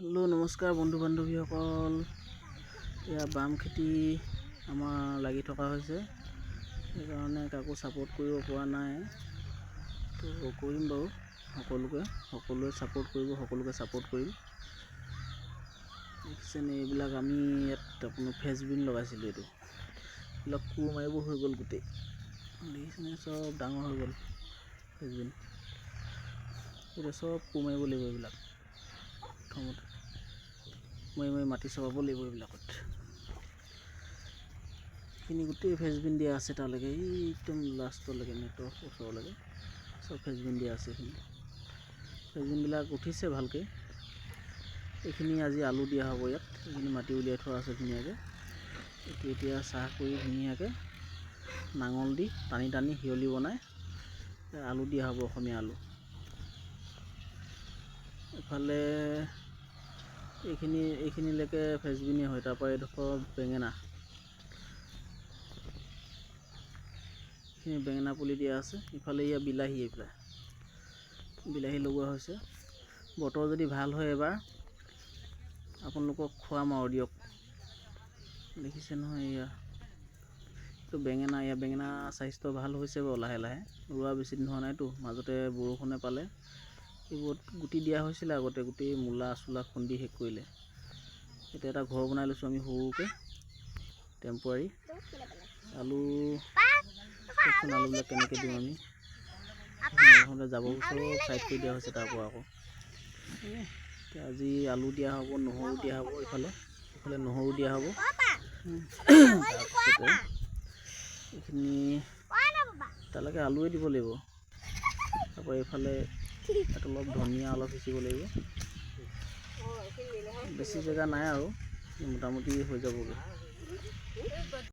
hello नमस्कार बंधु बान्धवीসকল या बाम खेती आमार लागि थका होइसे সেইকাৰণে কাকো সাপোर्ट কৰিব পৰা নাই তো কৰিম বাৰু সকলোৱে সাপোर्ट কৰিব সকলোকে সাপোर्ट কৰিম দেখিছেনে এইবিলাক আমি ইয়াত আপোনাৰ ফেসবিন লগাইছিলো এটো লক কু মাৰিব হৈ গল গুটে দেখিছেনে সব ডাঙৰ হৈ গল ফেসবিন এটা সব কু মাৰিব লাগিব এইবিলাক প্ৰথমতে মই মাটি চবাব লাগিব এইবিলাকত খিনি গুটে ফেসবিন দিয়া আছে তালৈকে একদম লাষ্টলৈকে নেটৰ ওচৰলৈকে সব ফেসবিন দিয়া আছে ফেসবিন বিলাক উঠিছে ভালকে এইখিনি আজি আলু দিয়া হ'ব ইয়াত এইখিনি মাটি উলিয়াই থোৱা আছে ধুনীয়াকে এতিয়া চাহ কৰি ধুনীয়াকে নাঙল দি টানি টানি হিয়লি বনাই আলু দিয়া হ'ব অসমীয়া আলু এফালে এইখিনি লেকে ফেসবিনে হয় তাৰ পৰা এডোখৰ বেঙেনা এইখিনি বেঙেনা পুলি দিয়া আছে ইফালে ইয়া বিলাহী লগোৱা হৈছে বতৰ যদি ভাল হয় এবাৰ আপোনালোকক খোৱাম আৰু দিয়ক দেখিছে নহয় ইয়া তো বেঙেনা স্বাস্থ্য ভাল হৈছে বাৰু লাহে লাহে ৰোৱা বেছি দিন হোৱা নাইতো মাজতে বৰষুণে পালে এইবোৰ গুটি দিয়া হৈছিল আগতে গুটি মূলা চুলা খুন্দি শেষ কৰিলে এটা এটা ঘৰ বনাই লৈছো আমি সৰুকে টেম্পৰাৰী আলু আলুবিলাক কেনেকৈ দিম আমি নহ'লে যাব চব সাইড কৰি দিয়া হৈছে তাৰ পৰা আকৌ আজি আলু দিয়া হ'ব নহৰু দিয়া হ'ব ইফালে নহৰু দিয়া হ'ব এইখিনি তালৈকে আলুৱে দিব লাগিব তাৰপৰা এইফালে অলপ ধনিয়া অলপ সিঁচিব লাগিব বেছি জেগা নাই আৰু মোটামুটি হৈ যাবগৈ